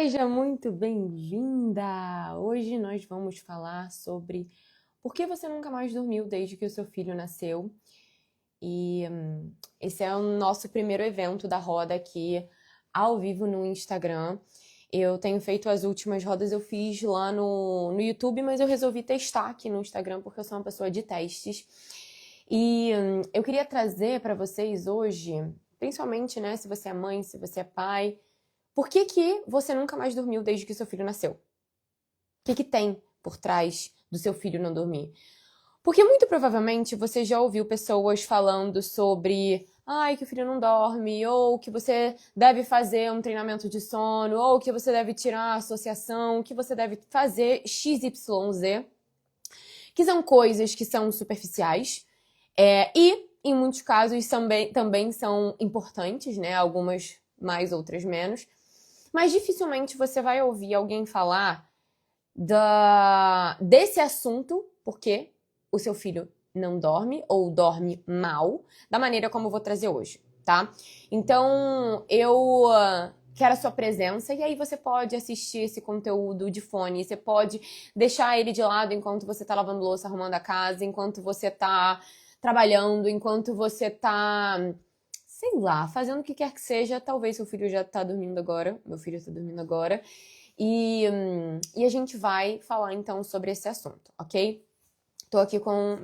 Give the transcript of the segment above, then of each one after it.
Seja muito bem-vinda! Hoje nós vamos falar sobre por que você nunca mais dormiu desde que o seu filho nasceu. E esse é o nosso primeiro evento da roda aqui ao vivo no Instagram. Eu tenho feito as últimas rodas, eu fiz lá no YouTube, mas eu resolvi testar aqui no Instagram porque eu sou uma pessoa de testes. E eu queria trazer para vocês hoje, principalmente, né, se você é mãe, se você é pai, por que que você nunca mais dormiu desde que seu filho nasceu? O que que tem por trás do seu filho não dormir? Porque muito provavelmente você já ouviu pessoas falando sobre que o filho não dorme, ou que você deve fazer um treinamento de sono, ou que você deve tirar a associação, que você deve fazer XYZ, que são coisas que são superficiais, e em muitos casos também são importantes, né? Algumas mais, outras menos. Mas dificilmente você vai ouvir alguém falar desse assunto, porque o seu filho não dorme ou dorme mal, da maneira como eu vou trazer hoje, tá? Então, eu quero a sua presença e aí você pode assistir esse conteúdo de fone, você pode deixar ele de lado enquanto você tá lavando louça, arrumando a casa, enquanto você tá trabalhando, enquanto você tá, sei lá, fazendo o que quer que seja. Talvez seu filho já tá dormindo agora, meu filho tá dormindo agora. E a gente vai falar então sobre esse assunto, ok? Tô aqui com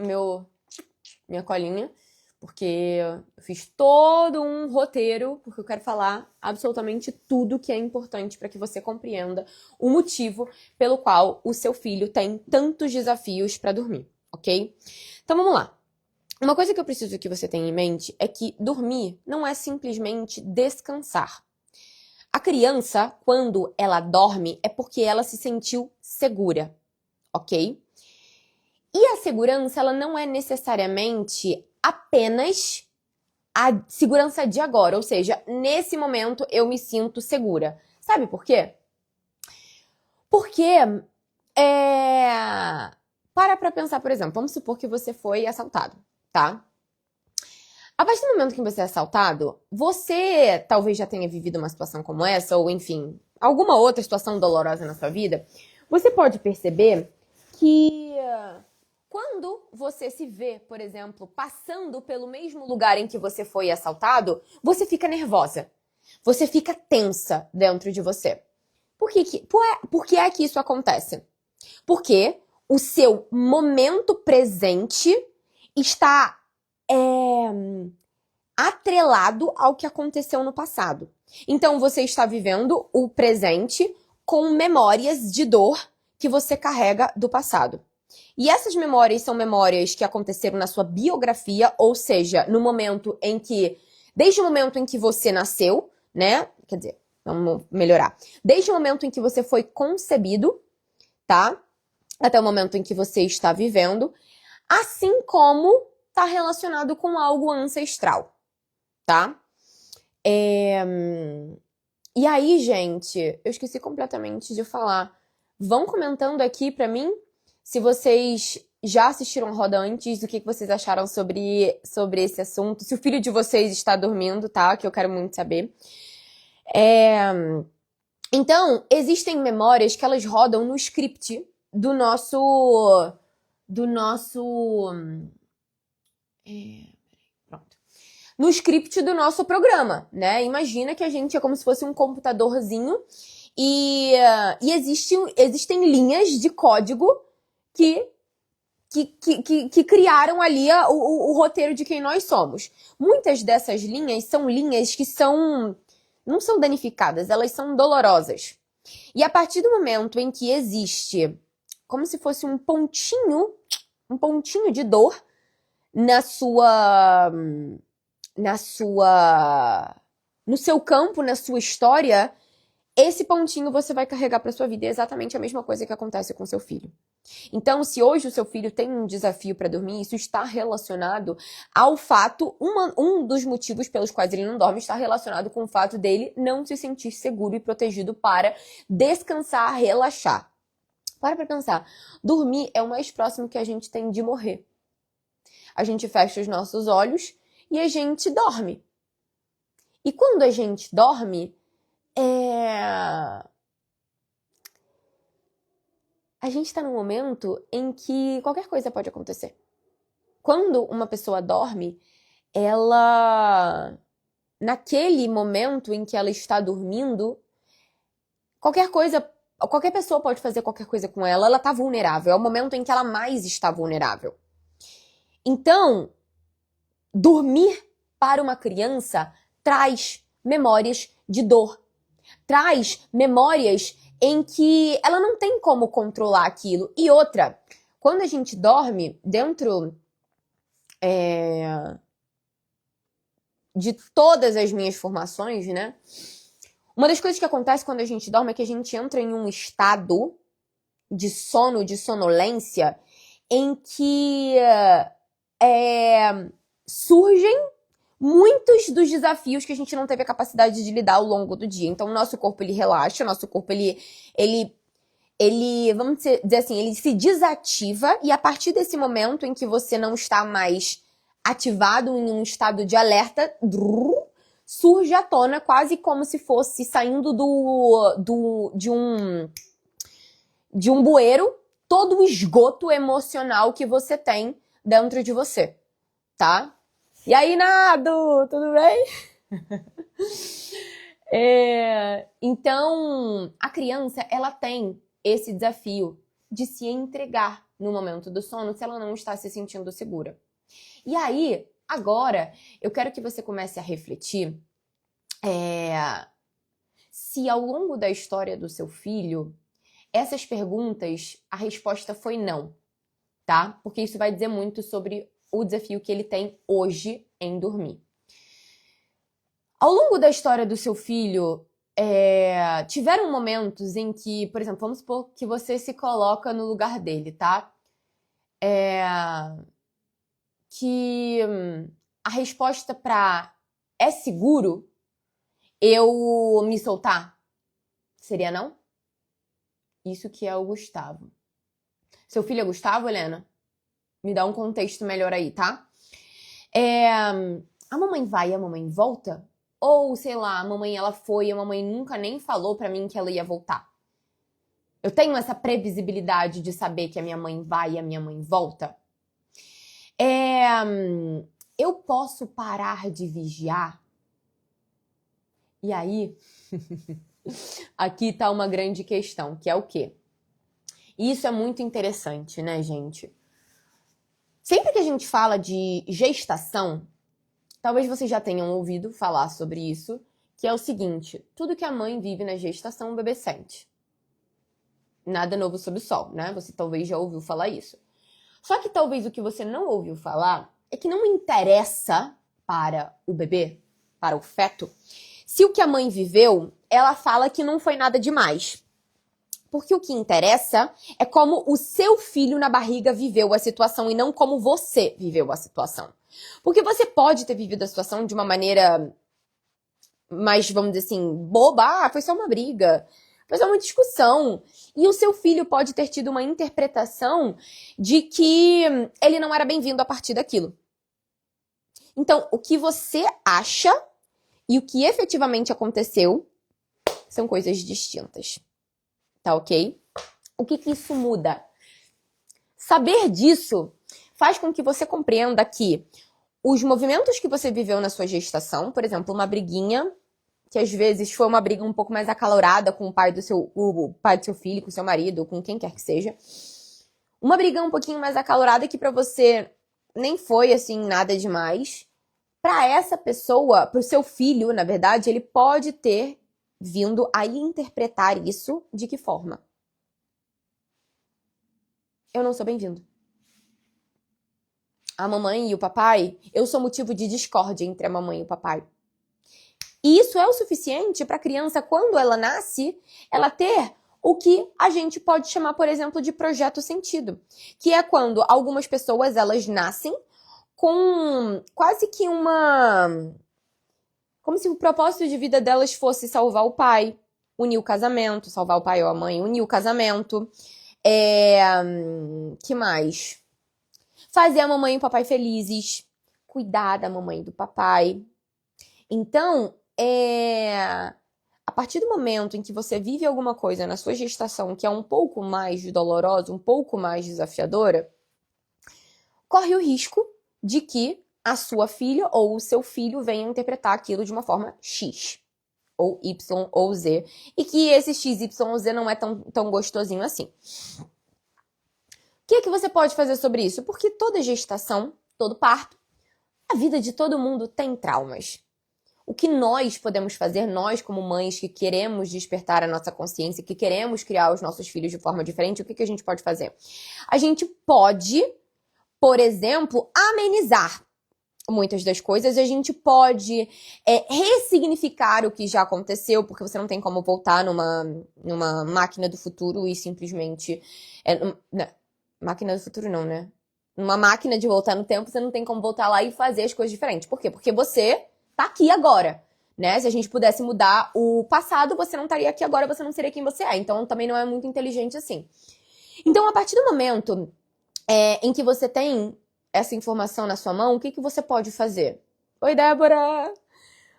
minha colinha, porque eu fiz todo um roteiro, porque eu quero falar absolutamente tudo que é importante para que você compreenda o motivo pelo qual o seu filho tem tantos desafios para dormir, ok? Então vamos lá. Uma coisa que eu preciso que você tenha em mente é que dormir não é simplesmente descansar. A criança, quando ela dorme, é porque ela se sentiu segura, ok? E a segurança, ela não é necessariamente apenas a segurança de agora, ou seja, nesse momento eu me sinto segura. Sabe por quê? Porque para pensar, por exemplo, vamos supor que você foi assaltado, tá? A partir do momento que você é assaltado, você talvez já tenha vivido uma situação como essa, ou enfim, alguma outra situação dolorosa na sua vida. Você pode perceber que quando você se vê, por exemplo, passando pelo mesmo lugar em que você foi assaltado, você fica nervosa. Você fica tensa dentro de você. Por que é que isso acontece? Porque o seu momento presente está atrelado ao que aconteceu no passado. Então você está vivendo o presente com memórias de dor que você carrega do passado. E essas memórias são memórias que aconteceram na sua biografia, ou seja, no momento em que, desde o momento em que você nasceu, né? Quer dizer, vamos melhorar. Desde o momento em que você foi concebido, tá? Até o momento em que você está vivendo, assim como está relacionado com algo ancestral, tá? E aí, gente, eu esqueci completamente de falar. Vão comentando aqui pra mim se vocês já assistiram a roda antes, o que vocês acharam sobre esse assunto. Se o filho de vocês está dormindo, tá? Que eu quero muito saber. Então, existem memórias que elas rodam no script do nosso... Pronto. No script do nosso programa, né? Imagina que a gente é como se fosse um computadorzinho e existem linhas de código que criaram ali o roteiro de quem nós somos. Muitas dessas linhas são linhas que não são danificadas, elas são dolorosas. E a partir do momento em que existe como se fosse um pontinho de dor no seu campo, na sua história, esse pontinho você vai carregar para sua vida. É exatamente a mesma coisa que acontece com seu filho. Então, se hoje o seu filho tem um desafio para dormir, isso está relacionado ao fato, um dos motivos pelos quais ele não dorme está relacionado com o fato dele não se sentir seguro e protegido para descansar, relaxar. Para pensar, dormir é o mais próximo que a gente tem de morrer. A gente fecha os nossos olhos e a gente dorme. E quando a gente dorme, a gente tá num momento em que qualquer coisa pode acontecer. Quando uma pessoa dorme, ela, naquele momento em que ela está dormindo, qualquer pessoa pode fazer qualquer coisa com ela, ela tá vulnerável. É o momento em que ela mais está vulnerável. Então, dormir para uma criança traz memórias de dor. Traz memórias em que ela não tem como controlar aquilo. E outra, quando a gente dorme dentro de todas as minhas formações, né? Uma das coisas que acontece quando a gente dorme é que a gente entra em um estado de sono, de sonolência, em que surgem muitos dos desafios que a gente não teve a capacidade de lidar ao longo do dia. Então, o nosso corpo, ele relaxa, o nosso corpo, ele, vamos dizer assim, ele se desativa, e a partir desse momento em que você não está mais ativado em um estado de alerta, surge à tona quase como se fosse saindo de um bueiro todo o esgoto emocional que você tem dentro de você, tá? E aí, Nado, tudo bem? Então, a criança, ela tem esse desafio de se entregar no momento do sono se ela não está se sentindo segura. E aí, agora, eu quero que você comece a refletir se ao longo da história do seu filho, essas perguntas, a resposta foi não, tá? Porque isso vai dizer muito sobre o desafio que ele tem hoje em dormir. Ao longo da história do seu filho, tiveram momentos em que, por exemplo, vamos supor que você se coloca no lugar dele, tá? Que a resposta para é seguro eu me soltar seria não? Isso que é o Gustavo. Seu filho é Gustavo, Helena? Me dá um contexto melhor aí, tá? A mamãe vai e a mamãe volta? Ou, sei lá, a mamãe ela foi e a mamãe nunca nem falou pra mim que ela ia voltar? Eu tenho essa previsibilidade de saber que a minha mãe vai e a minha mãe volta? Eu posso parar de vigiar? E aí, aqui tá uma grande questão, que é o quê? E isso é muito interessante, né, gente? Sempre que a gente fala de gestação, talvez vocês já tenham ouvido falar sobre isso, que é o seguinte: tudo que a mãe vive na gestação, o bebê sente. Nada novo sob o sol, né? Você talvez já ouviu falar isso. Só que talvez o que você não ouviu falar é que não interessa para o bebê, para o feto, se o que a mãe viveu, ela fala que não foi nada demais. Porque o que interessa é como o seu filho na barriga viveu a situação e não como você viveu a situação. Porque você pode ter vivido a situação de uma maneira mais, vamos dizer assim, boba. Foi só uma briga, foi só uma discussão. E o seu filho pode ter tido uma interpretação de que ele não era bem-vindo a partir daquilo. Então, o que você acha e o que efetivamente aconteceu são coisas distintas. Tá ok? O que isso muda? Saber disso faz com que você compreenda que os movimentos que você viveu na sua gestação, por exemplo, uma briguinha, que às vezes foi uma briga um pouco mais acalorada com o pai do seu filho, com o seu marido, com quem quer que seja. Uma briga um pouquinho mais acalorada que pra você nem foi, assim, nada demais. Pra essa pessoa, pro seu filho, na verdade, ele pode ter vindo a interpretar isso de que forma? Eu não sou bem-vindo. A mamãe e o papai, eu sou motivo de discórdia entre a mamãe e o papai. E isso é o suficiente para a criança, quando ela nasce, ela ter o que a gente pode chamar, por exemplo, de projeto sentido. Que é quando algumas pessoas, elas nascem com quase que como se o propósito de vida delas fosse salvar o pai, unir o casamento, salvar o pai ou a mãe, unir o casamento. Que mais? Fazer a mamãe e o papai felizes, cuidar da mamãe e do papai. Então, partir do momento em que você vive alguma coisa na sua gestação que é um pouco mais dolorosa, um pouco mais desafiadora, corre o risco de que a sua filha ou o seu filho venha interpretar aquilo de uma forma X, ou Y, ou Z, e que esse X, Y ou Z não é tão gostosinho assim. O que você pode fazer sobre isso? Porque toda gestação, todo parto, a vida de todo mundo tem traumas. O que nós podemos fazer, nós como mães que queremos despertar a nossa consciência, que queremos criar os nossos filhos de forma diferente, o que a gente pode fazer? A gente pode, por exemplo, amenizar muitas das coisas. A gente pode ressignificar o que já aconteceu, porque você não tem como voltar numa máquina do futuro e simplesmente... máquina do futuro não, né? Numa máquina de voltar no tempo, você não tem como voltar lá e fazer as coisas diferentes. Por quê? Porque você tá aqui agora, né? Se a gente pudesse mudar o passado, você não estaria aqui agora, você não seria quem você é. Então, também não é muito inteligente assim. Então, a partir do momento em que você tem essa informação na sua mão, o que você pode fazer? Oi, Débora!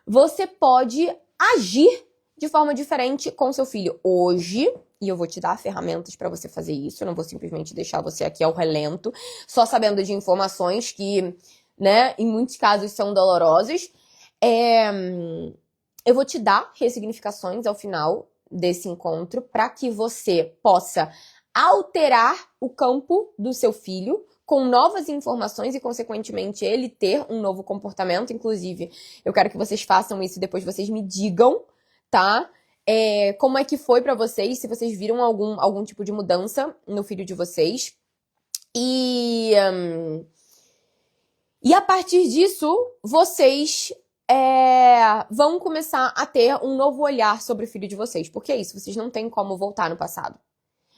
Você pode agir de forma diferente com seu filho hoje, e eu vou te dar ferramentas para você fazer isso. Eu não vou simplesmente deixar você aqui ao relento, só sabendo de informações que, né, em muitos casos são dolorosas. Eu vou te dar ressignificações ao final desse encontro para que você possa alterar o campo do seu filho com novas informações e, consequentemente, ele ter um novo comportamento. Inclusive, eu quero que vocês façam isso e depois vocês me digam, tá? Como é que foi pra vocês, se vocês viram algum tipo de mudança no filho de vocês. E a partir disso, vocês vão começar a ter um novo olhar sobre o filho de vocês. Porque é isso, vocês não têm como voltar no passado.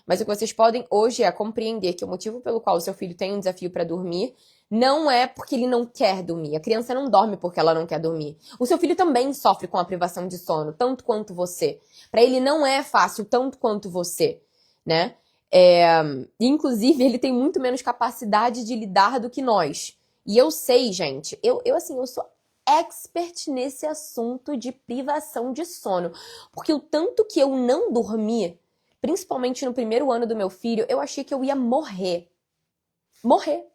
Mas o que vocês podem hoje é compreender que o motivo pelo qual o seu filho tem um desafio para dormir não é porque ele não quer dormir. A criança não dorme porque ela não quer dormir. O seu filho também sofre com a privação de sono, tanto quanto você. Para ele não é fácil, tanto quanto você, né? Inclusive, ele tem muito menos capacidade de lidar do que nós. E eu sei, gente, eu sou expert nesse assunto de privação de sono. Porque o tanto que eu não dormi, principalmente no primeiro ano do meu filho, eu achei que eu ia morrer.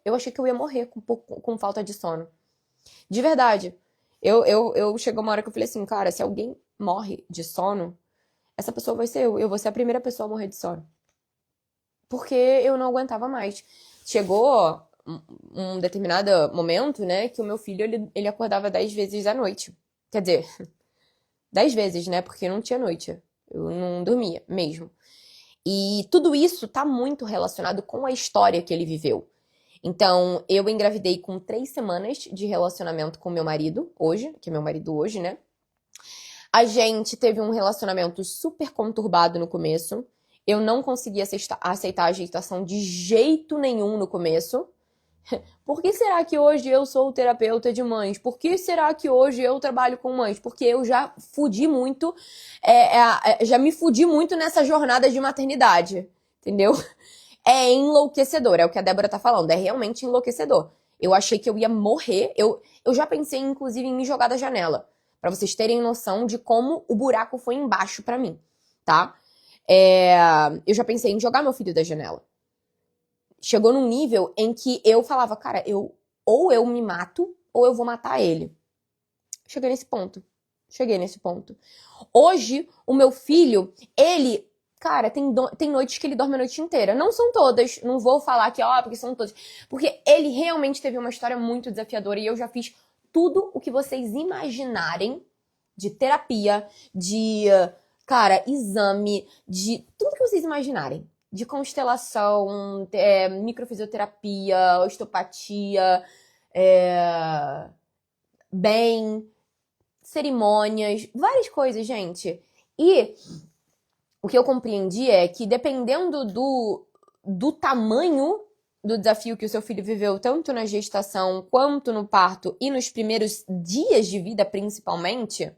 Eu achei que eu ia morrer com falta de sono. De verdade. Chegou uma hora que eu falei assim, cara, se alguém morre de sono, essa pessoa vai ser eu. Eu vou ser a primeira pessoa a morrer de sono. Porque eu não aguentava mais. Chegou um determinado momento, né, que o meu filho, ele acordava 10 vezes à noite. Quer dizer, 10 vezes, né, porque não tinha noite. Eu não dormia mesmo. E tudo isso tá muito relacionado com a história que ele viveu. Então, eu engravidei com 3 semanas de relacionamento com meu marido, hoje, que é meu marido hoje, né? A gente teve um relacionamento super conturbado no começo. Eu não conseguia aceitar a gestação de jeito nenhum no começo. Por que será que hoje eu sou terapeuta de mães? Por que será que hoje eu trabalho com mães? Porque eu já fudi muito, já me fudi muito nessa jornada de maternidade, entendeu? É enlouquecedor, é o que a Débora tá falando, é realmente enlouquecedor. Eu achei que eu ia morrer, eu já pensei, inclusive, em me jogar da janela, pra vocês terem noção de como o buraco foi embaixo pra mim, tá? Eu já pensei em jogar meu filho da janela. Chegou num nível em que eu falava, cara, ou eu me mato, ou eu vou matar ele. Cheguei nesse ponto. Hoje, o meu filho, ele, cara, tem noites que ele dorme a noite inteira. Não são todas, não vou falar que, porque são todas. Porque ele realmente teve uma história muito desafiadora e eu já fiz tudo o que vocês imaginarem de terapia, de, cara, exame, de tudo que vocês imaginarem. De constelação, microfisioterapia, osteopatia, cerimônias, várias coisas, gente. E o que eu compreendi é que dependendo do tamanho do desafio que o seu filho viveu, tanto na gestação quanto no parto e nos primeiros dias de vida, principalmente,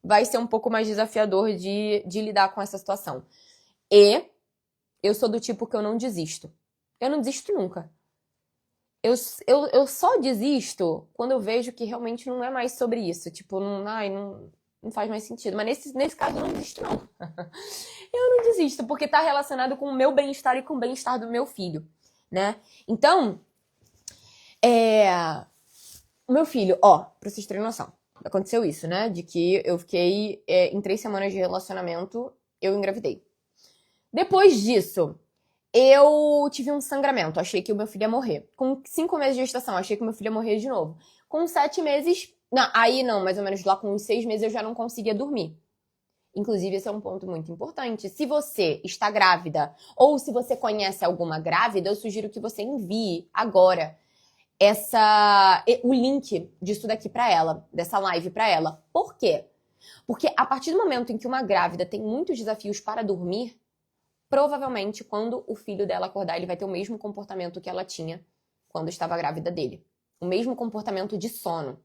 vai ser um pouco mais desafiador de lidar com essa situação. E eu sou do tipo que eu não desisto. Eu não desisto nunca. Eu só desisto quando eu vejo que realmente não é mais sobre isso. Tipo, não Não faz mais sentido. Mas nesse caso eu não desisto, não. Eu não desisto, porque tá relacionado com o meu bem-estar e com o bem-estar do meu filho, né? Então, o meu filho, pra vocês terem noção, aconteceu isso, né? De que eu fiquei, em 3 semanas de relacionamento, eu engravidei. Depois disso, eu tive um sangramento. Achei que o meu filho ia morrer. Com 5 meses de gestação, achei que o meu filho ia morrer de novo. Com 7 meses... Não, mais ou menos lá com uns 6 meses eu já não conseguia dormir. Inclusive, esse é um ponto muito importante. Se você está grávida ou se você conhece alguma grávida, eu sugiro que você envie agora o link disso daqui pra ela, dessa live pra ela. Por quê? Porque a partir do momento em que uma grávida tem muitos desafios para dormir, provavelmente quando o filho dela acordar, ele vai ter o mesmo comportamento que ela tinha quando estava grávida dele. O mesmo comportamento de sono.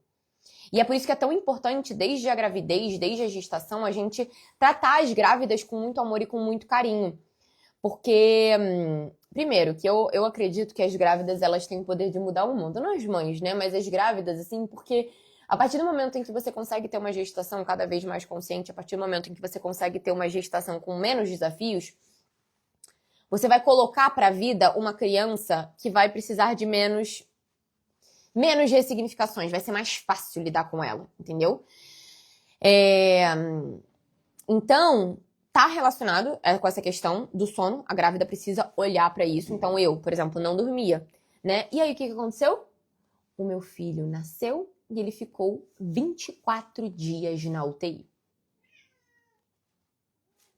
E é por isso que é tão importante, desde a gravidez, desde a gestação, a gente tratar as grávidas com muito amor e com muito carinho. Porque, primeiro, que eu acredito que as grávidas, elas têm o poder de mudar o mundo. Não as mães, né? Mas as grávidas, assim, porque a partir do momento em que você consegue ter uma gestação cada vez mais consciente, a partir do momento em que você consegue ter uma gestação com menos desafios, você vai colocar para a vida uma criança que vai precisar de menos ressignificações, vai ser mais fácil lidar com ela, entendeu? Então, tá relacionado com essa questão do sono, a grávida precisa olhar para isso. Então eu, por exemplo, não dormia, né? E aí o que aconteceu? O meu filho nasceu e ele ficou 24 dias na UTI.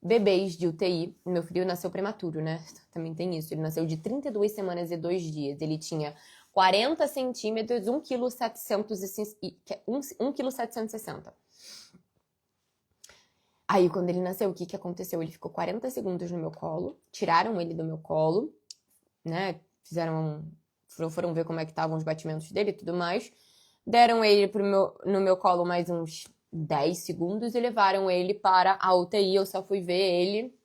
Bebês de UTI, meu filho nasceu prematuro, né? Também tem isso, ele nasceu de 32 semanas e 2 dias. Ele tinha 40 centímetros, 1,760 kg. Aí, quando ele nasceu, o que aconteceu? Ele ficou 40 segundos no meu colo, tiraram ele do meu colo, né? Foram ver como é que estavam os batimentos dele e tudo mais. Deram ele no meu colo mais uns 10 segundos e levaram ele para a UTI. Eu só fui ver ele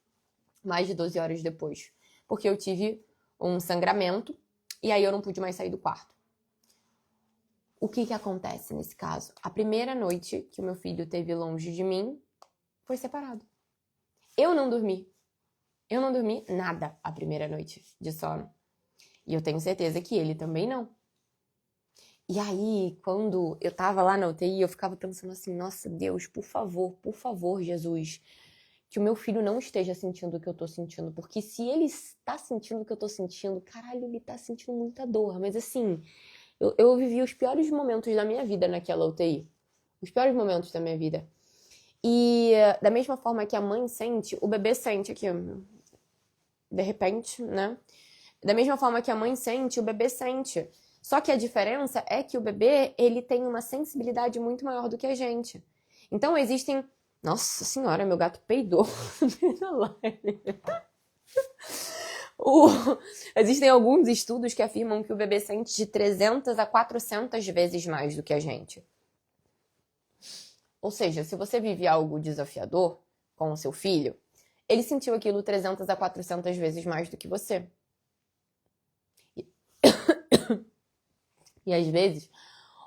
mais de 12 horas depois, porque eu tive um sangramento e aí eu não pude mais sair do quarto. O que acontece nesse caso? A primeira noite que o meu filho teve longe de mim foi separado. Eu não dormi. Eu não dormi nada a primeira noite de sono. E eu tenho certeza que ele também não. E aí, quando eu tava lá na UTI, eu ficava pensando assim, nossa, Deus, por favor, Jesus, que o meu filho não esteja sentindo o que eu tô sentindo. Porque se ele está sentindo o que eu tô sentindo, caralho, ele tá sentindo muita dor. Mas assim, eu vivi os piores momentos da minha vida naquela UTI. Os piores momentos da minha vida. E da mesma forma que a mãe sente, o bebê sente aqui, de repente, né? Da mesma forma que a mãe sente, o bebê sente. Só que a diferença é que o bebê, ele tem uma sensibilidade muito maior do que a gente. Então existem... Nossa senhora, meu gato peidou na live. Existem alguns estudos que afirmam que o bebê sente de 300 a 400 vezes mais do que a gente. Ou seja, se você vive algo desafiador com o seu filho, ele sentiu aquilo 300 a 400 vezes mais do que você. E às vezes,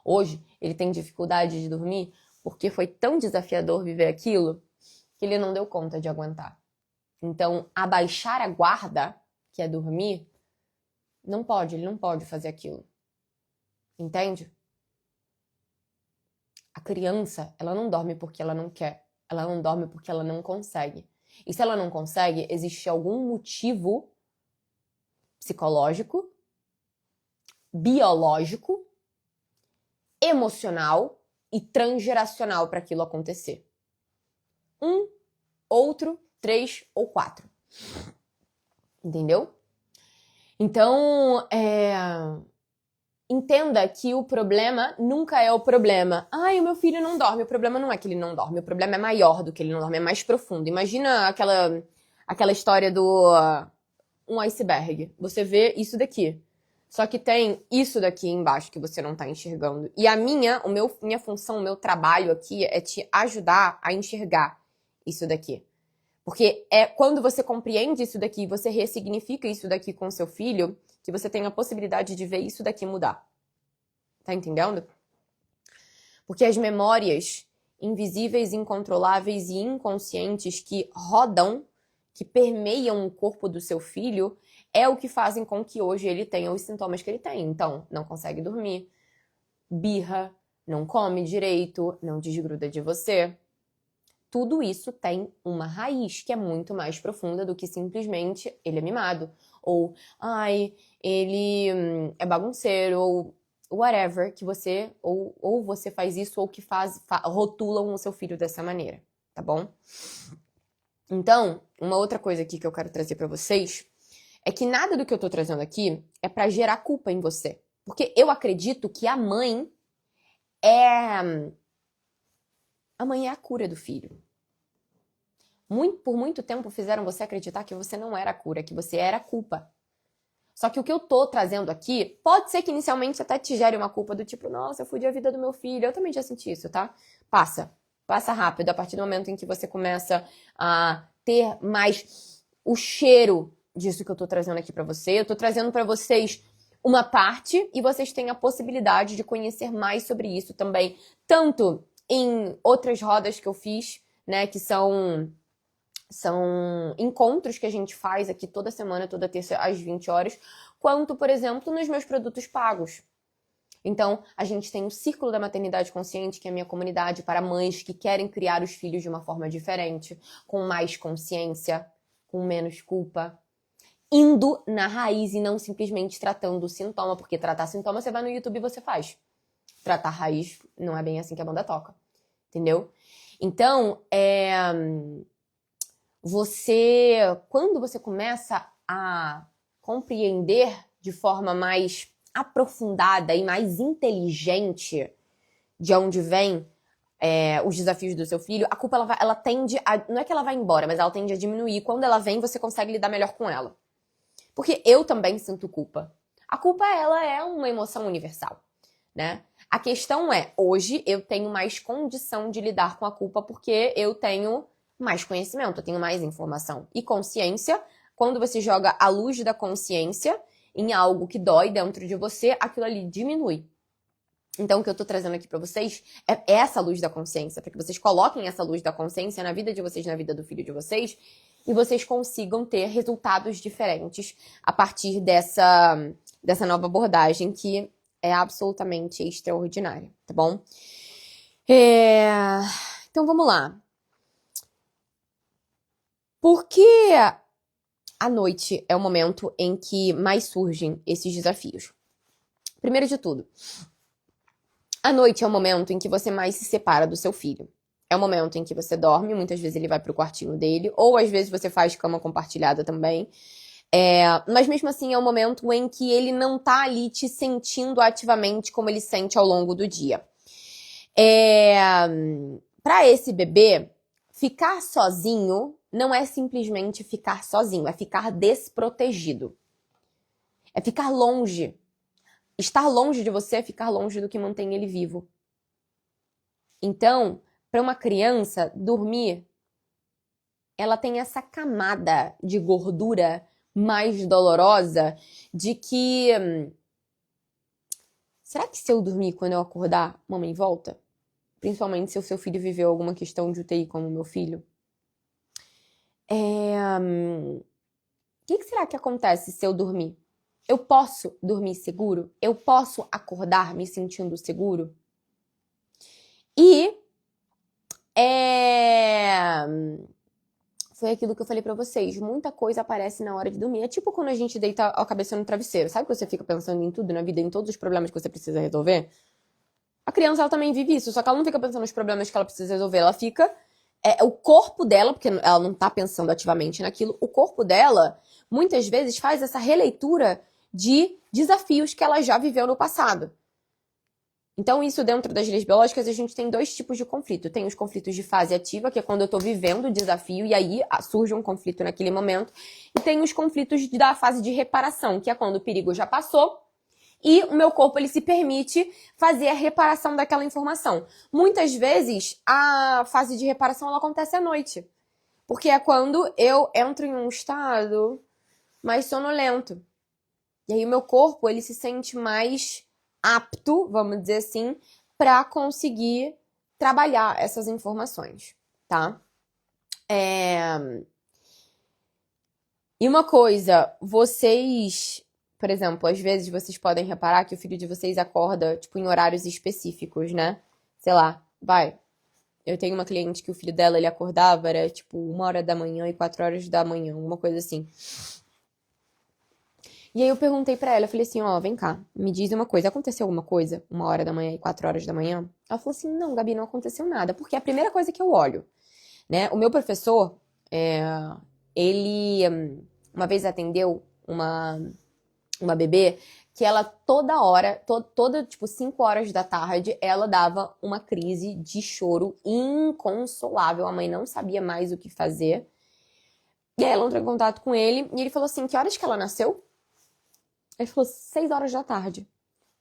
hoje, ele tem dificuldade de dormir porque foi tão desafiador viver aquilo que ele não deu conta de aguentar. Então, abaixar a guarda, que é dormir, ele não pode fazer aquilo. Entende? A criança, ela não dorme porque ela não quer. Ela não dorme porque ela não consegue. E se ela não consegue, existe algum motivo psicológico, biológico, emocional e transgeracional para aquilo acontecer. 1, outro, 3 ou 4. Entendeu? Então, entenda que o problema nunca é o problema. Ai, o meu filho não dorme. O problema não é que ele não dorme. O problema é maior do que ele não dorme, é mais profundo. Imagina aquela história do um iceberg. Você vê isso daqui. Só que tem isso daqui embaixo que você não tá enxergando. E minha função, o meu trabalho aqui é te ajudar a enxergar isso daqui. Porque é quando você compreende isso daqui, você ressignifica isso daqui com seu filho, que você tem a possibilidade de ver isso daqui mudar. Tá entendendo? Porque as memórias invisíveis, incontroláveis e inconscientes que rodam, que permeiam o corpo do seu filho, é o que fazem com que hoje ele tenha os sintomas que ele tem. Então, não consegue dormir, birra, não come direito, não desgruda de você. Tudo isso tem uma raiz que é muito mais profunda do que simplesmente ele é mimado. Ou, ai, ele é bagunceiro, ou whatever, que você, ou você faz isso, ou que rotulam o seu filho dessa maneira, tá bom? Então, uma outra coisa aqui que eu quero trazer pra vocês é que nada do que eu tô trazendo aqui é pra gerar culpa em você. Porque eu acredito que a mãe é a cura do filho. Por muito tempo fizeram você acreditar que você não era a cura, que você era a culpa. Só que o que eu tô trazendo aqui, pode ser que inicialmente até te gere uma culpa do tipo, nossa, eu fudi a vida do meu filho. Eu também já senti isso, tá? Passa rápido a partir do momento em que você começa a ter mais o cheiro disso que eu tô trazendo aqui pra você. Eu tô trazendo pra vocês uma parte e vocês têm a possibilidade de conhecer mais sobre isso também, tanto em outras rodas que eu fiz, né, que são encontros que a gente faz aqui toda semana, toda terça às 20 horas, quanto, por exemplo, nos meus produtos pagos. Então, a gente tem o Círculo da Maternidade Consciente, que é a minha comunidade para mães que querem criar os filhos de uma forma diferente, com mais consciência, com menos culpa, indo na raiz e não simplesmente tratando o sintoma, porque tratar sintoma você vai no YouTube e você faz. Tratar raiz não é bem assim que a banda toca, entendeu? Então, quando você começa a compreender de forma mais aprofundada e mais inteligente de onde vem os desafios do seu filho, a culpa ela tende a, não é que ela vai embora, mas ela tende a diminuir. Quando ela vem, você consegue lidar melhor com ela. Porque eu também sinto culpa. A culpa, ela é uma emoção universal, né? A questão é, hoje eu tenho mais condição de lidar com a culpa porque eu tenho mais conhecimento, eu tenho mais informação. E consciência, quando você joga a luz da consciência em algo que dói dentro de você, aquilo ali diminui. Então, o que eu tô trazendo aqui pra vocês é essa luz da consciência, para que vocês coloquem essa luz da consciência na vida de vocês, na vida do filho de vocês, e vocês consigam ter resultados diferentes a partir dessa nova abordagem que é absolutamente extraordinária, tá bom? Então, vamos lá. Por que a noite é o momento em que mais surgem esses desafios? Primeiro de tudo, a noite é o momento em que você mais se separa do seu filho. É o momento em que você dorme, muitas vezes ele vai pro quartinho dele, ou às vezes você faz cama compartilhada também. Mas mesmo assim é um momento em que ele não tá ali te sentindo ativamente como ele sente ao longo do dia. Para esse bebê, ficar sozinho não é simplesmente ficar sozinho, é ficar desprotegido. É ficar longe. Estar longe de você é ficar longe do que mantém ele vivo. Então, para uma criança, dormir, ela tem essa camada de gordura mais dolorosa de que... será que se eu dormir quando eu acordar, mamãe volta? Principalmente se o seu filho viveu alguma questão de UTI como o meu filho. O que será que acontece se eu dormir? Eu posso dormir seguro? Eu posso acordar me sentindo seguro? E foi aquilo que eu falei pra vocês. Muita coisa aparece na hora de dormir. É tipo quando a gente deita a cabeça no travesseiro. Sabe que você fica pensando em tudo na vida, em todos os problemas que você precisa resolver? A criança, ela também vive isso. Só que ela não fica pensando nos problemas que ela precisa resolver. Ela fica... o corpo dela, porque ela não tá pensando ativamente naquilo, o corpo dela, muitas vezes, faz essa releitura de desafios que ela já viveu no passado. Então, isso dentro das leis biológicas, a gente tem dois tipos de conflito. Tem os conflitos de fase ativa, que é quando eu tô vivendo o desafio e aí surge um conflito naquele momento. E tem os conflitos da fase de reparação, que é quando o perigo já passou e o meu corpo ele se permite fazer a reparação daquela informação. Muitas vezes, a fase de reparação ela acontece à noite. Porque é quando eu entro em um estado mais sonolento. E aí o meu corpo ele se sente mais apto, vamos dizer assim, para conseguir trabalhar essas informações, tá? E uma coisa, vocês, por exemplo, às vezes vocês podem reparar que o filho de vocês acorda, tipo, em horários específicos, né? Sei lá, eu tenho uma cliente que o filho dela, ele acordava, era tipo 1h da manhã e 4h da manhã, uma coisa assim. E aí eu perguntei pra ela, eu falei assim, ó, vem cá, me diz uma coisa, aconteceu alguma coisa 1h da manhã e 4h da manhã? Ela falou assim, não, Gabi, não aconteceu nada, porque é a primeira coisa que eu olho, né? O meu professor, ele uma vez atendeu uma bebê que ela toda hora, toda tipo 5h da tarde, ela dava uma crise de choro inconsolável. A mãe não sabia mais o que fazer. E aí ela entrou em contato com ele e ele falou assim, que horas que ela nasceu? Ele falou 6h da tarde.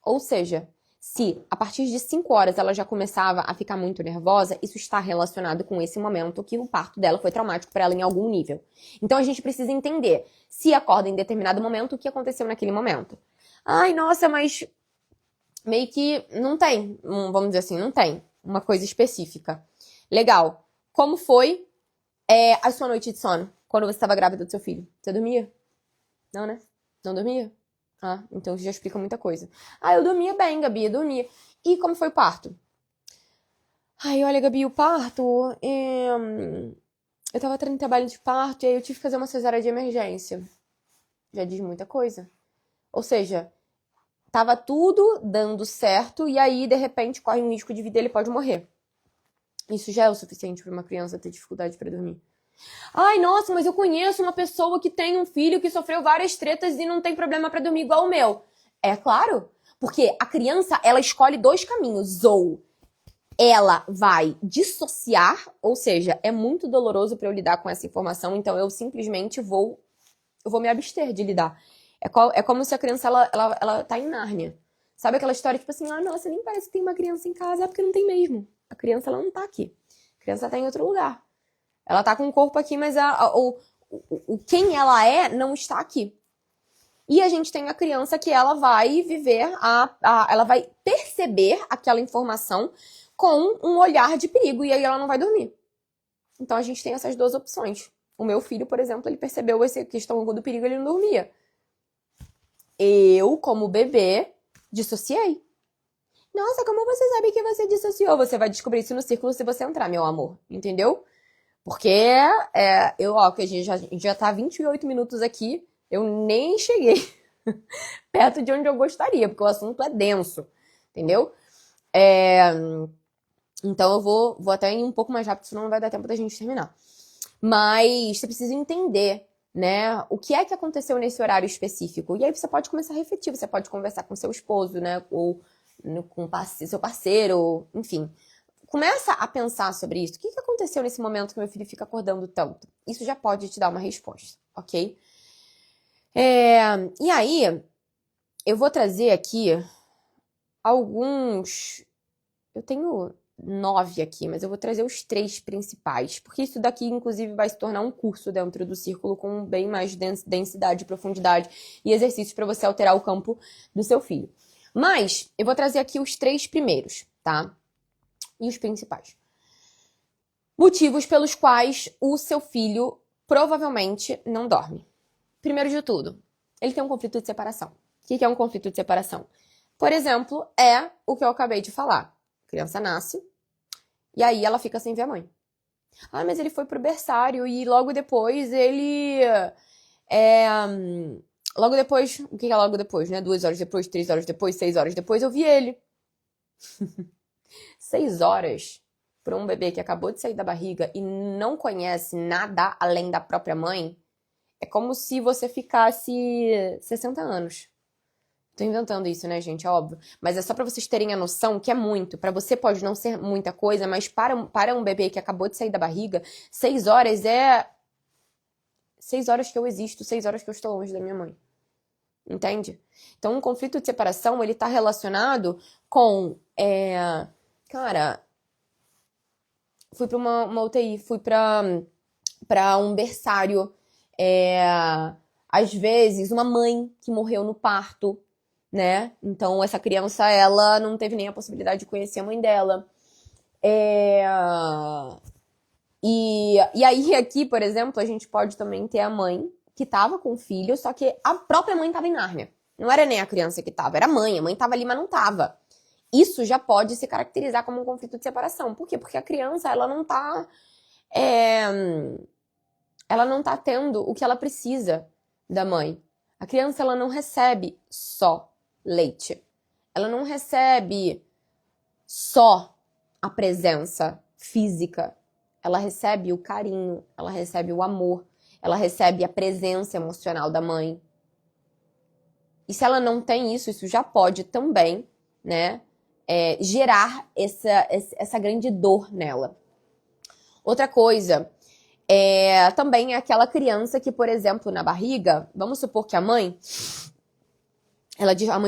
Ou seja, se a partir de 5h ela já começava a ficar muito nervosa, isso está relacionado com esse momento que o parto dela foi traumático para ela em algum nível. Então a gente precisa entender se acorda em determinado momento, o que aconteceu naquele momento. Ai, nossa, mas meio que não tem, vamos dizer assim, não tem uma coisa específica. Legal. Como foi a sua noite de sono quando você estava grávida do seu filho? Você dormia? Não, né? Não dormia? Ah, então isso já explica muita coisa. Ah, eu dormia bem, Gabi, eu dormia. E como foi o parto? Ai, olha, Gabi, o parto... eu tava tendo trabalho de parto e aí eu tive que fazer uma cesárea de emergência. Já diz muita coisa. Ou seja, tava tudo dando certo e aí, de repente, corre um risco de vida e ele pode morrer. Isso já é o suficiente para uma criança ter dificuldade para dormir. Ai, nossa, mas eu conheço uma pessoa que tem um filho que sofreu várias tretas e não tem problema para dormir igual o meu. É claro, porque a criança, ela escolhe 2 caminhos. Ou ela vai dissociar, ou seja, é muito doloroso para eu lidar com essa informação, então eu simplesmente vou me abster de lidar. É como se a criança, ela tá em Nárnia. Sabe aquela história, tipo assim, ah, nossa, nem parece que tem uma criança em casa, é porque não tem mesmo. A criança, ela não tá aqui. A criança tá em outro lugar. Ela tá com o corpo aqui, mas quem ela é não está aqui. E a gente tem a criança que ela vai viver, ela vai perceber aquela informação com um olhar de perigo, e aí ela não vai dormir. Então a gente tem essas 2 opções. O meu filho, por exemplo, ele percebeu essa questão do perigo, ele não dormia. Eu, como bebê, dissociei. Nossa, como você sabe que você dissociou? Você vai descobrir isso no círculo se você entrar, meu amor. Entendeu? Porque que a gente já tá 28 minutos aqui, eu nem cheguei perto de onde eu gostaria, porque o assunto é denso, entendeu? Então eu vou até ir um pouco mais rápido, senão não vai dar tempo da gente terminar. Mas você precisa entender, né, o que é que aconteceu nesse horário específico. E aí você pode começar a refletir, você pode conversar com seu esposo, né, ou com seu parceiro, enfim. Começa a pensar sobre isso. O que aconteceu nesse momento que meu filho fica acordando tanto? Isso já pode te dar uma resposta, ok? E aí, eu vou trazer aqui alguns... Eu tenho 9 aqui, mas eu vou trazer os 3 principais. Porque isso daqui, inclusive, vai se tornar um curso dentro do círculo com bem mais densidade, profundidade e exercícios para você alterar o campo do seu filho. Mas, eu vou trazer aqui os 3 primeiros, tá? E os principais. Motivos pelos quais o seu filho provavelmente não dorme. Primeiro de tudo, ele tem um conflito de separação. O que é um conflito de separação? Por exemplo, é o que eu acabei de falar. A criança nasce e aí ela fica sem ver a mãe. Ah, mas ele foi pro berçário e logo depois ele... Logo depois... O que é logo depois, né? 2 horas depois, 3 horas depois, 6 horas depois, eu vi ele. 6 horas para um bebê que acabou de sair da barriga e não conhece nada além da própria mãe, é como se você ficasse 60 anos. Tô inventando isso, né, gente? É óbvio. Mas é só pra vocês terem a noção que é muito. Pra você pode não ser muita coisa, mas para um bebê que acabou de sair da barriga, 6 horas é 6 horas que eu existo, 6 horas que eu estou longe da minha mãe. Entende? Então, um conflito de separação, ele tá relacionado com... Cara, fui pra uma UTI, fui pra um berçário. Às vezes, uma mãe que morreu no parto, né? Então, essa criança, ela não teve nem a possibilidade de conhecer a mãe dela. É... E aí aqui, por exemplo, a gente pode também ter a mãe que tava com o filho, só que a própria mãe tava em Nárnia. Não era nem a criança que tava, era a mãe tava ali, mas não tava. Isso já pode se caracterizar como um conflito de separação. Por quê? Porque a criança, é, ela não tá tendo o que ela precisa da mãe. A criança, ela não recebe só leite. Ela não recebe só a presença física. Ela recebe o carinho, ela recebe o amor, ela recebe a presença emocional da mãe. E se ela não tem isso, isso já pode também, né, gerar essa grande dor nela. Outra coisa também é aquela criança que, por exemplo, na barriga, vamos supor que a mãe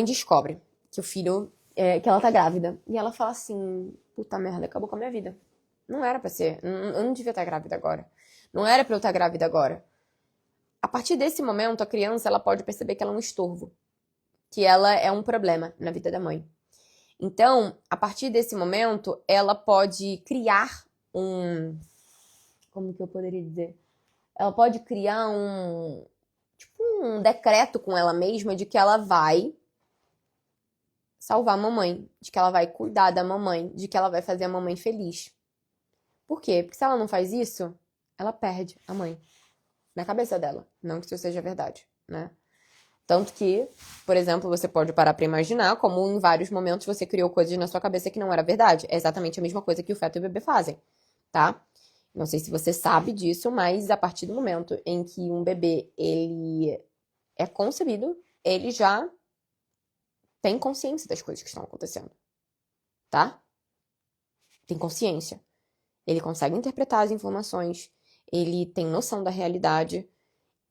descobre que o filho, que ela tá grávida. E ela fala assim, puta merda, acabou com a minha vida. Não era pra ser, eu não devia estar grávida agora. Não era pra eu estar grávida agora. A partir desse momento, a criança, ela pode perceber que ela é um estorvo. Que ela é um problema na vida da mãe. Então, a partir desse momento, ela pode criar como que eu poderia dizer? Ela pode criar um decreto com ela mesma de que ela vai salvar a mamãe, de que ela vai cuidar da mamãe, de que ela vai fazer a mamãe feliz. Por quê? Porque se ela não faz isso, ela perde a mãe. Na cabeça dela. Não que isso seja verdade, né? Tanto que, por exemplo, você pode parar pra imaginar como em vários momentos você criou coisas na sua cabeça que não era verdade. É exatamente a mesma coisa que o feto e o bebê fazem, tá? Não sei se você sabe disso, mas a partir do momento em que um bebê, ele é concebido, ele já tem consciência das coisas que estão acontecendo, tá? Tem consciência. Ele consegue interpretar as informações, ele tem noção da realidade.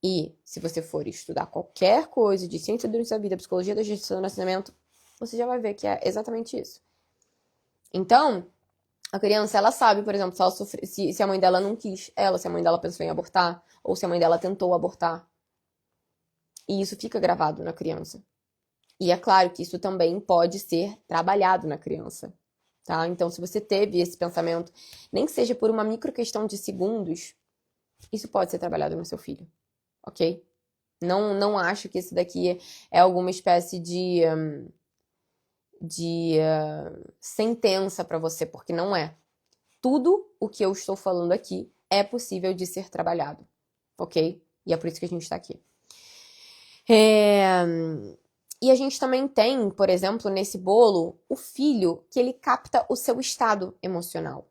E se você for estudar qualquer coisa de ciência durante a vida, psicologia da gestação do nascimento, você já vai ver que é exatamente isso. Então, a criança, ela sabe, por exemplo, se, ela se a mãe dela não quis ela, se a mãe dela pensou em abortar, ou se a mãe dela tentou abortar. E isso fica gravado na criança. E é claro que isso também pode ser trabalhado na criança, tá? Então, se você teve esse pensamento, nem que seja por uma micro questão de segundos, isso pode ser trabalhado no seu filho, ok? Não acho que isso daqui é alguma espécie de sentença para você, porque não é. Tudo o que eu estou falando aqui é possível de ser trabalhado, ok? E é por isso que a gente está aqui. E a gente também tem, por exemplo, nesse bolo, o filho que ele capta o seu estado emocional.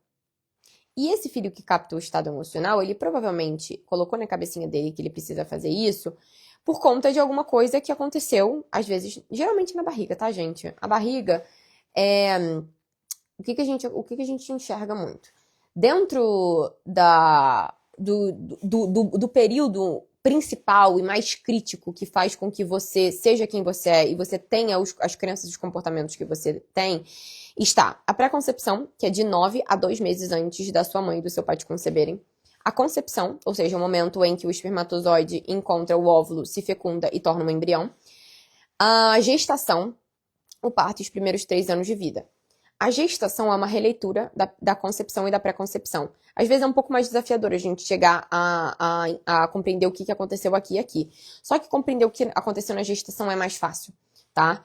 E esse filho que capta o estado emocional, ele provavelmente colocou na cabecinha dele que ele precisa fazer isso por conta de alguma coisa que aconteceu, às vezes, geralmente na barriga, tá, gente? A barriga é o que a gente enxerga muito. Dentro do período principal e mais crítico que faz com que você seja quem você é e você tenha as crenças e os comportamentos que você tem, está a pré-concepção, que é de 9 a 2 meses antes da sua mãe e do seu pai te conceberem. A concepção, ou seja, o momento em que o espermatozoide encontra o óvulo, se fecunda e torna um embrião. A gestação, o parto e os primeiros 3 anos de vida. A gestação é uma releitura da concepção e da pré-concepção. Às vezes é um pouco mais desafiador a gente chegar a compreender o que aconteceu aqui e aqui. Só que compreender o que aconteceu na gestação é mais fácil, tá?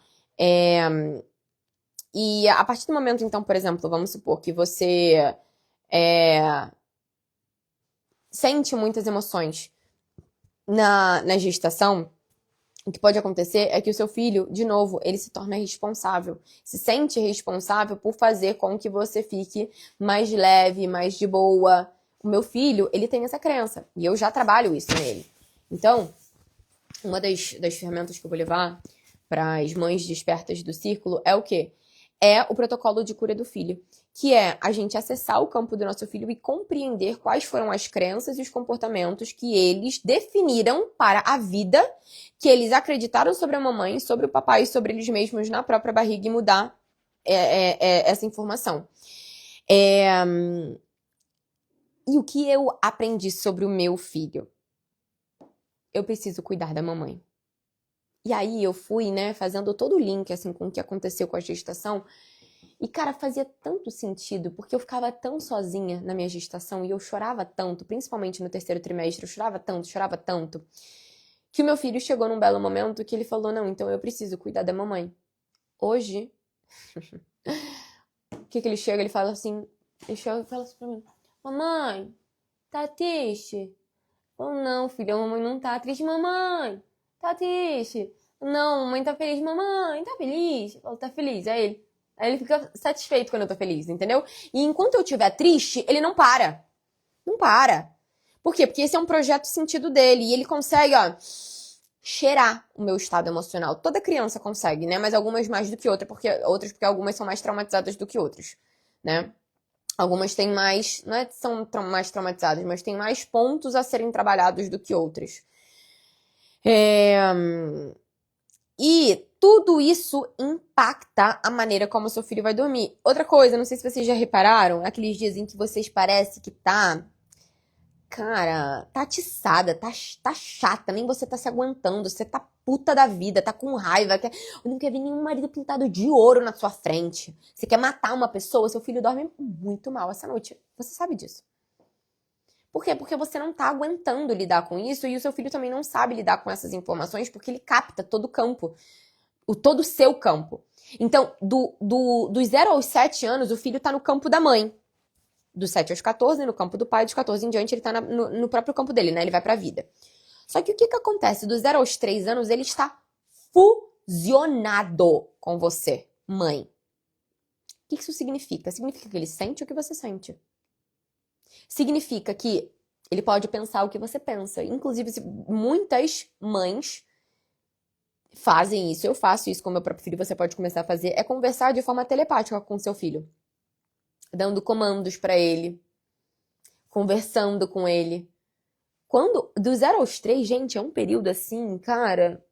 E a partir do momento, então, por exemplo, vamos supor que você sente muitas emoções na gestação, o que pode acontecer é que o seu filho, de novo, ele se torna responsável. Se sente responsável por fazer com que você fique mais leve, mais de boa. O meu filho, ele tem essa crença. E eu já trabalho isso nele. Então, uma das ferramentas que eu vou levar para as mães despertas do círculo é o quê? É o protocolo de cura do filho, que é a gente acessar o campo do nosso filho e compreender quais foram as crenças e os comportamentos que eles definiram para a vida, que eles acreditaram sobre a mamãe, sobre o papai e sobre eles mesmos na própria barriga e mudar essa informação. E o que eu aprendi sobre o meu filho? Eu preciso cuidar da mamãe. E aí eu fui, né, fazendo todo o link, assim, com o que aconteceu com a gestação. E, cara, fazia tanto sentido, porque eu ficava tão sozinha na minha gestação e eu chorava tanto, principalmente no terceiro trimestre, eu chorava tanto, que o meu filho chegou num belo momento que ele falou, não, então eu preciso cuidar da mamãe. Hoje, o que ele chega, ele fala assim, ele chega e fala assim pra mim, mamãe, tá triste? Eu falo, não, filha, a mamãe não tá triste, mamãe, tá triste. Não, mamãe tá feliz, mamãe, tá feliz? Eu falo, tá feliz, Aí ele fica satisfeito quando eu tô feliz, entendeu? E enquanto eu estiver triste, ele não para. Não para. Por quê? Porque esse é um projeto sentido dele. E ele consegue, ó, cheirar o meu estado emocional. Toda criança consegue, né? Mas algumas mais do que outras, porque algumas são mais traumatizadas do que outras, né? Algumas têm mais, não é que são mais traumatizadas, mas têm mais pontos a serem trabalhados do que outras. E tudo isso impacta a maneira como o seu filho vai dormir. Outra coisa, não sei se vocês já repararam, aqueles dias em que vocês parecem que cara, tá atiçada, tá chata, nem você tá se aguentando, você tá puta da vida, tá com raiva, não quer ver nenhum marido pintado de ouro na sua frente. Você quer matar uma pessoa, seu filho dorme muito mal essa noite. Você sabe disso. Por quê? Porque você não tá aguentando lidar com isso e o seu filho também não sabe lidar com essas informações porque ele capta todo o campo, todo o seu campo. Então, dos 0 aos 7 anos, o filho tá no campo da mãe. Dos 7 aos 14, no campo do pai. Dos 14 em diante, ele tá no próprio campo dele, né? Ele vai pra vida. Só que o que acontece? Dos 0 aos 3 anos, ele está fusionado com você, mãe. O que isso significa? Significa que ele sente o que você sente. Significa que ele pode pensar o que você pensa. Inclusive, muitas mães fazem isso. Eu faço isso com meu próprio filho. Você pode começar a fazer. É conversar de forma telepática com seu filho. Dando comandos pra ele. Conversando com ele. Do 0 aos 3, gente, é um período assim, cara,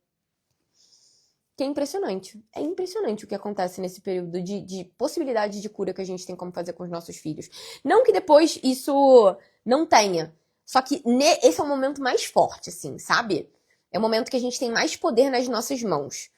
que é impressionante. É impressionante o que acontece nesse período de possibilidade de cura que a gente tem como fazer com os nossos filhos. Não que depois isso não tenha. Só que esse é o momento mais forte, assim, sabe? É o momento que a gente tem mais poder nas nossas mãos.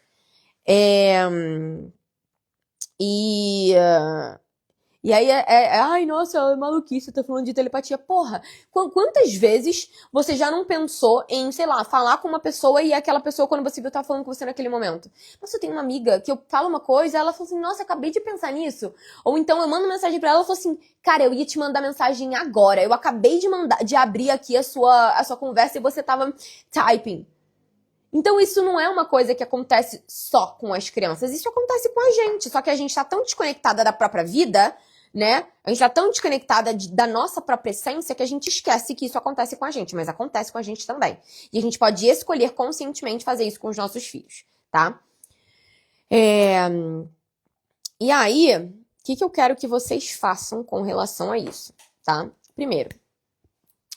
E aí ai, nossa, é maluquice, você tá falando de telepatia. Porra, quantas vezes você já não pensou em, sei lá, falar com uma pessoa e aquela pessoa, quando você viu, tá falando com você naquele momento? Nossa, eu tenho uma amiga que eu falo uma coisa, ela fala assim, nossa, acabei de pensar nisso. Ou então eu mando mensagem pra ela, ela fala assim, cara, eu ia te mandar mensagem agora. Eu acabei de abrir aqui a sua conversa e você tava typing. Então isso não é uma coisa que acontece só com as crianças, isso acontece com a gente. Só que a gente tá tão desconectada da própria vida, né? A gente tá tão desconectada da nossa própria essência que a gente esquece que isso acontece com a gente, mas acontece com a gente também. E a gente pode escolher conscientemente fazer isso com os nossos filhos, tá? E aí, o que eu quero que vocês façam com relação a isso, tá? Primeiro,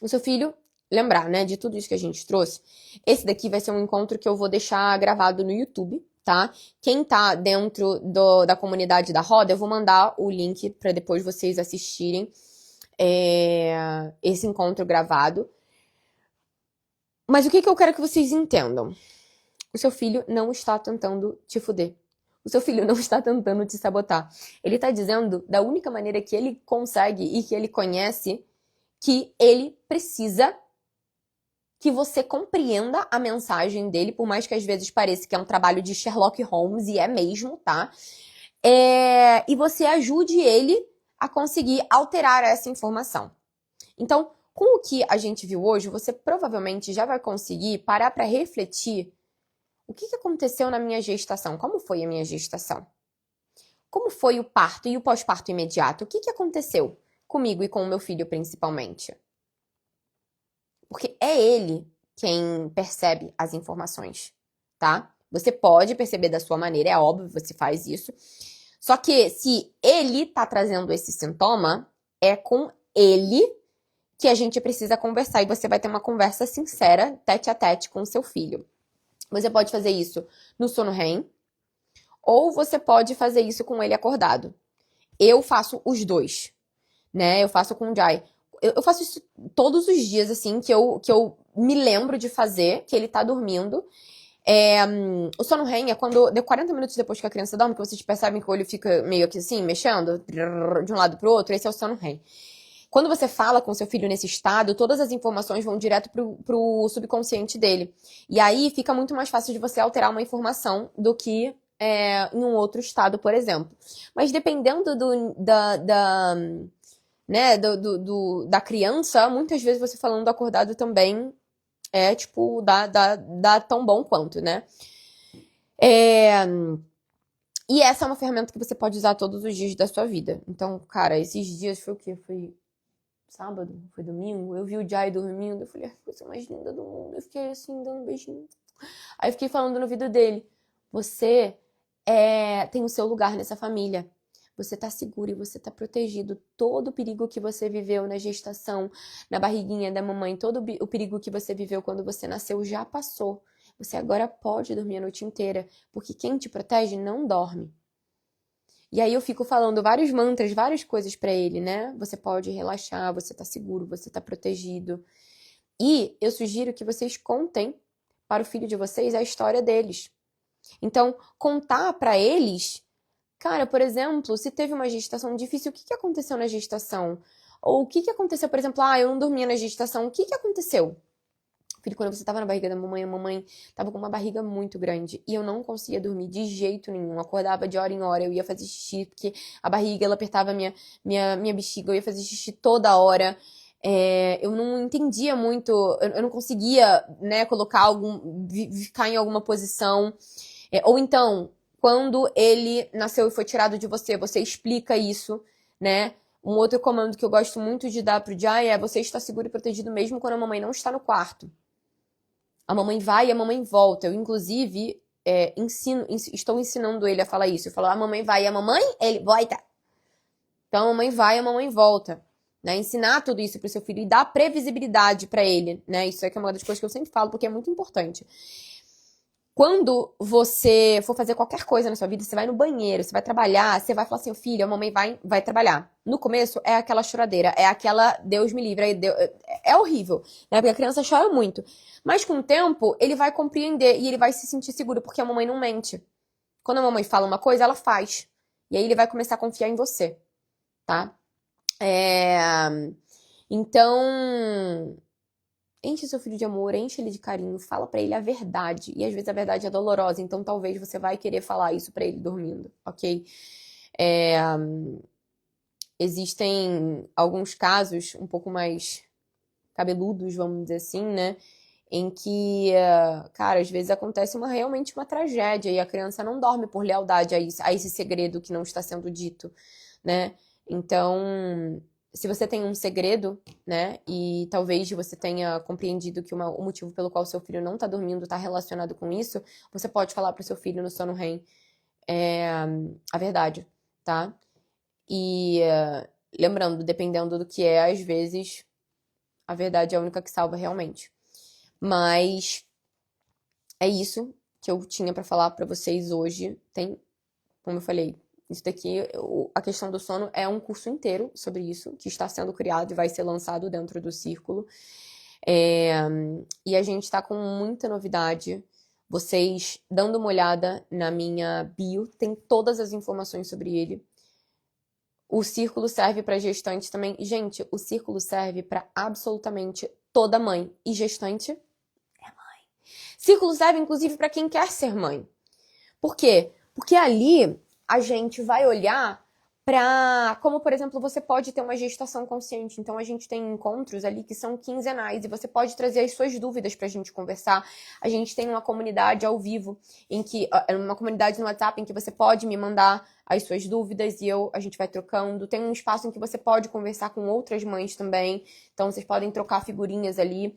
o seu filho, lembrar, né, de tudo isso que a gente trouxe, esse daqui vai ser um encontro que eu vou deixar gravado no YouTube, tá? Quem tá dentro da comunidade da Roda, eu vou mandar o link para depois vocês assistirem esse encontro gravado. Mas o que eu quero que vocês entendam? O seu filho não está tentando te fuder. O seu filho não está tentando te sabotar. Ele tá dizendo da única maneira que ele consegue e que ele conhece que ele precisa que você compreenda a mensagem dele, por mais que às vezes pareça que é um trabalho de Sherlock Holmes, e é mesmo, tá? E você ajude ele a conseguir alterar essa informação. Então, com o que a gente viu hoje, você provavelmente já vai conseguir parar para refletir o que aconteceu na minha gestação, como foi a minha gestação? Como foi o parto e o pós-parto imediato? O que aconteceu comigo e com o meu filho, principalmente? Porque é ele quem percebe as informações, tá? Você pode perceber da sua maneira, é óbvio, você faz isso. Só que se ele tá trazendo esse sintoma, é com ele que a gente precisa conversar. E você vai ter uma conversa sincera, tete a tete, com o seu filho. Você pode fazer isso no sono REM, ou você pode fazer isso com ele acordado. Eu faço os dois, né? Eu faço com o Jai. Eu faço isso todos os dias, assim, que eu me lembro de fazer, que ele tá dormindo. O sono REM é quando, de 40 minutos depois que a criança dorme, que vocês percebem que o olho fica meio que assim, mexendo, de um lado pro outro, esse é o sono REM. Quando você fala com seu filho nesse estado, todas as informações vão direto pro subconsciente dele. E aí fica muito mais fácil de você alterar uma informação do que em um outro estado, por exemplo. Mas dependendo da criança, muitas vezes você falando acordado também tipo, dá tão bom quanto, né? E essa é uma ferramenta que você pode usar todos os dias da sua vida. Então, cara, esses dias foi o quê? Foi sábado? Foi domingo? Eu vi o Jai dormindo, eu falei, a coisa mais linda do mundo. Eu fiquei assim, dando um beijinho. Aí eu fiquei falando no ouvido dele, você tem o seu lugar nessa família. Você tá seguro e você tá protegido. Todo o perigo que você viveu na gestação, na barriguinha da mamãe, todo o perigo que você viveu quando você nasceu já passou. Você agora pode dormir a noite inteira, porque quem te protege não dorme. E aí eu fico falando vários mantras, várias coisas pra ele, né? Você pode relaxar, você tá seguro, você tá protegido. E eu sugiro que vocês contem para o filho de vocês a história deles. Então, contar pra eles, cara, por exemplo, se teve uma gestação difícil, o que aconteceu na gestação? Ou o que aconteceu, por exemplo, eu não dormia na gestação, o que aconteceu? Filho, quando você tava na barriga da mamãe, a mamãe tava com uma barriga muito grande e eu não conseguia dormir de jeito nenhum. Acordava de hora em hora, eu ia fazer xixi, porque a barriga, ela apertava minha bexiga, eu ia fazer xixi toda hora. Eu não entendia muito, eu não conseguia, né, ficar em alguma posição. Ou então, quando ele nasceu e foi tirado de você, você explica isso, né? Um outro comando que eu gosto muito de dar pro Jai é você está seguro e protegido mesmo quando a mamãe não está no quarto. A mamãe vai e a mamãe volta. Eu, inclusive, estou ensinando ele a falar isso. Eu falo, a mamãe vai e a mamãe, ele volta. Então, a mamãe vai e a mamãe volta. Né? Ensinar tudo isso pro seu filho e dar previsibilidade pra ele. Né? Isso é uma das coisas que eu sempre falo, porque é muito importante. Quando você for fazer qualquer coisa na sua vida, você vai no banheiro, você vai trabalhar, você vai falar assim, filho, a mamãe vai trabalhar. No começo é aquela choradeira, é aquela Deus me livre, é horrível, né? Porque a criança chora muito. Mas com o tempo, ele vai compreender e ele vai se sentir seguro, porque a mamãe não mente. Quando a mamãe fala uma coisa, ela faz. E aí ele vai começar a confiar em você, tá? Então, enche seu filho de amor, enche ele de carinho, fala pra ele a verdade. E às vezes a verdade é dolorosa, então talvez você vai querer falar isso pra ele dormindo, ok? Existem alguns casos um pouco mais cabeludos, vamos dizer assim, né? Em que, cara, às vezes acontece realmente uma tragédia e a criança não dorme por lealdade a esse segredo que não está sendo dito, né? Então, se você tem um segredo, né, e talvez você tenha compreendido que o motivo pelo qual seu filho não tá dormindo está relacionado com isso, você pode falar pro seu filho no sono REM a verdade, tá? E lembrando, dependendo do que às vezes a verdade é a única que salva realmente. Mas é isso que eu tinha pra falar pra vocês hoje. Tem, como eu falei, isso daqui, a questão do sono é um curso inteiro sobre isso, que está sendo criado e vai ser lançado dentro do Círculo. E a gente tá com muita novidade. Vocês dando uma olhada na minha bio, tem todas as informações sobre ele. O Círculo serve para gestante também. Gente, o Círculo serve para absolutamente toda mãe. E gestante é mãe. Círculo serve, inclusive, para quem quer ser mãe. Por quê? Porque ali a gente vai olhar para, como por exemplo, você pode ter uma gestação consciente. Então a gente tem encontros ali que são quinzenais e você pode trazer as suas dúvidas pra gente conversar. A gente tem uma comunidade ao vivo uma comunidade no WhatsApp em que você pode me mandar as suas dúvidas e a gente vai trocando. Tem um espaço em que você pode conversar com outras mães também. Então vocês podem trocar figurinhas ali.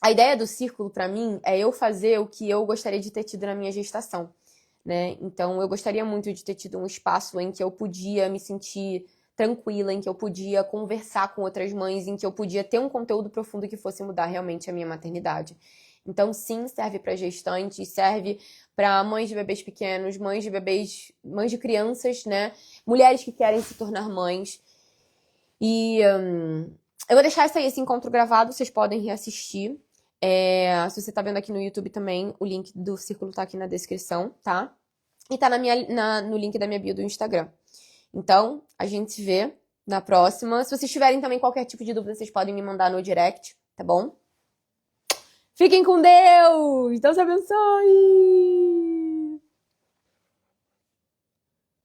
A ideia do Círculo pra mim é eu fazer o que eu gostaria de ter tido na minha gestação. Né? Então, eu gostaria muito de ter tido um espaço em que eu podia me sentir tranquila, em que eu podia conversar com outras mães, em que eu podia ter um conteúdo profundo que fosse mudar realmente a minha maternidade. Então, sim, serve para gestantes, serve para mães de bebês pequenos, mães de crianças, né? Mulheres que querem se tornar mães. E eu vou deixar esse encontro gravado, vocês podem reassistir. Se você tá vendo aqui no YouTube também, o link do círculo tá aqui na descrição, tá? E tá no link da minha bio do Instagram. Então, a gente se vê na próxima. Se vocês tiverem também qualquer tipo de dúvida, vocês podem me mandar no direct, tá bom? Fiquem com Deus! Deus abençoe!